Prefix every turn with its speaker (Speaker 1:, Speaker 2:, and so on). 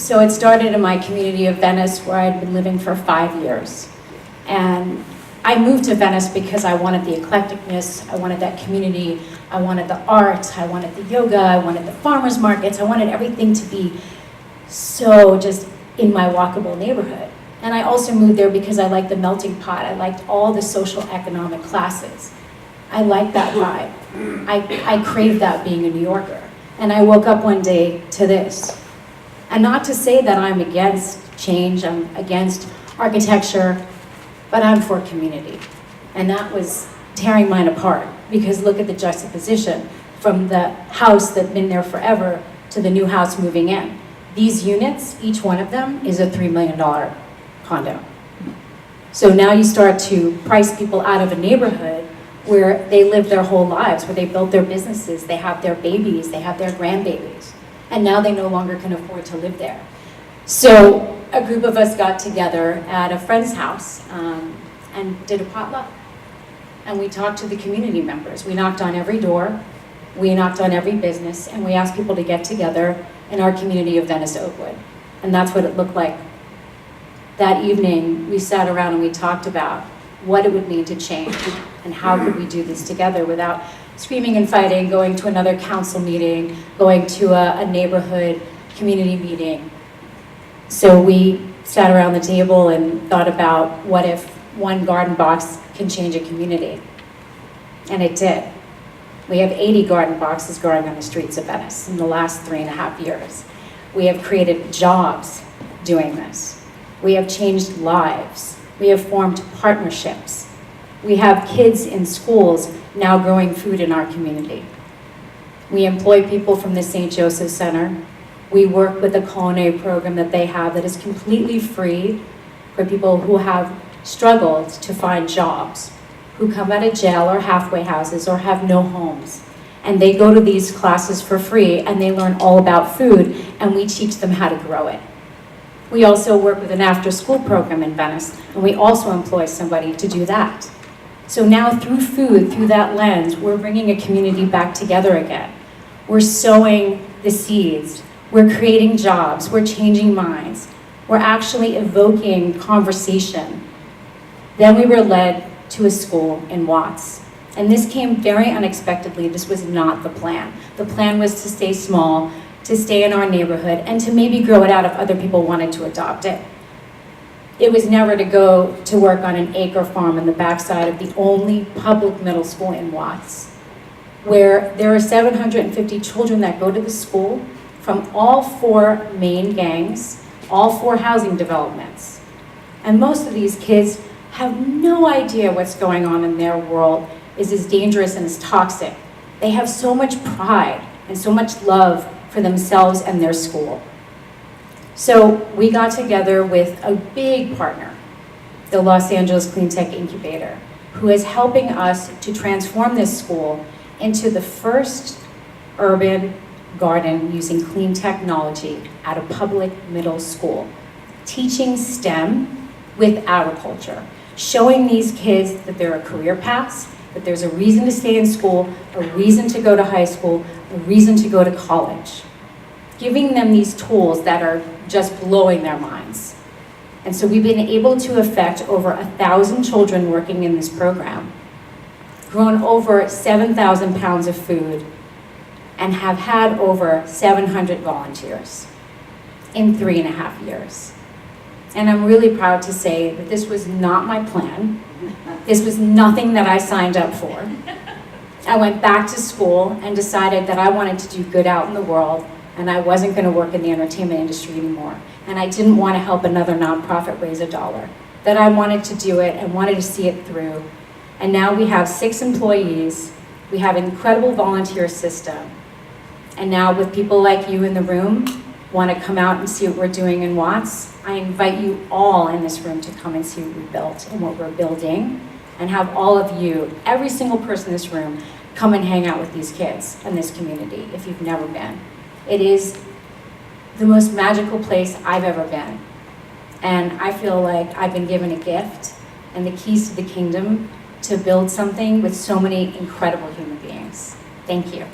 Speaker 1: So it started in my community of Venice, where I'd been living for 5 years. And I moved to Venice because I wanted the eclecticness, I wanted that community, I wanted the art, I wanted the yoga, I wanted the farmers markets, I wanted everything to be so just in my walkable neighborhood. And I also moved there because I liked the melting pot, I liked all the social economic classes. I liked that vibe. I craved that being a New Yorker. And I woke up one day to this. And not to say that I'm against change, I'm against architecture, but I'm for community. And that was tearing mine apart, because look at the juxtaposition from the house that's been there forever to the new house moving in. These units, each one of them is a $3 million condo. So now you start to price people out of a neighborhood where they live their whole lives, where they built their businesses, they have their babies, they have their grandbabies, and now they no longer can afford to live there. So a group of us got together at a friend's house and did a potluck. And we talked to the community members. We knocked on every door, we knocked on every business, and we asked people to get together in our community of Venice Oakwood. And that's what it looked like. That evening, we sat around and we talked about what it would mean to change and how could we do this together without screaming and fighting, going to another council meeting, going to a neighborhood community meeting. So we sat around the table and thought about what if one garden box can change a community. And it did. We have 80 garden boxes growing on the streets of Venice in the last 3.5 years. We have created jobs doing this. We have changed lives. We have formed partnerships. We have kids in schools now growing food in our community. We employ people from the St. Joseph Center. We work with a culinary program that they have that is completely free for people who have struggled to find jobs, who come out of jail or halfway houses or have no homes. And they go to these classes for free and they learn all about food, and we teach them how to grow it. We also work with an after-school program in Venice, and we also employ somebody to do that. So now through food, through that lens, we're bringing a community back together again. We're sowing the seeds. We're creating jobs. We're changing minds. We're actually evoking conversation. Then we were led to a school in Watts. And this came very unexpectedly. This was not the plan. The plan was to stay small, to stay in our neighborhood, and to maybe grow it out if other people wanted to adopt it. It was never to go to work on an acre farm in the backside of the only public middle school in Watts, where there are 750 children that go to the school from all 4 main gangs, all 4 housing developments. And most of these kids have no idea what's going on in their world is as dangerous and as toxic. They have so much pride and so much love for themselves and their school. So we got together with a big partner, the Los Angeles Clean Tech Incubator, who is helping us to transform this school into the first urban garden using clean technology at a public middle school, teaching STEM with agriculture, showing these kids that there are career paths, that there's a reason to stay in school, a reason to go to high school, a reason to go to college. Giving them these tools that are just blowing their minds. And so we've been able to affect over 1,000 children working in this program, grown over 7,000 pounds of food, and have had over 700 volunteers in 3.5 years. And I'm really proud to say that this was not my plan. This was nothing that I signed up for. I went back to school and decided that I wanted to do good out in the world, and I wasn't going to work in the entertainment industry anymore. And I didn't want to help another nonprofit raise $1. That I wanted to do it and wanted to see it through. And now we have 6 employees. We have an incredible volunteer system. And now with people like you in the room, want to come out and see what we're doing in Watts, I invite you all in this room to come and see what we built and what we're building, and have all of you, every single person in this room, come and hang out with these kids in this community if you've never been. It is the most magical place I've ever been. And I feel like I've been given a gift and the keys to the kingdom to build something with so many incredible human beings. Thank you.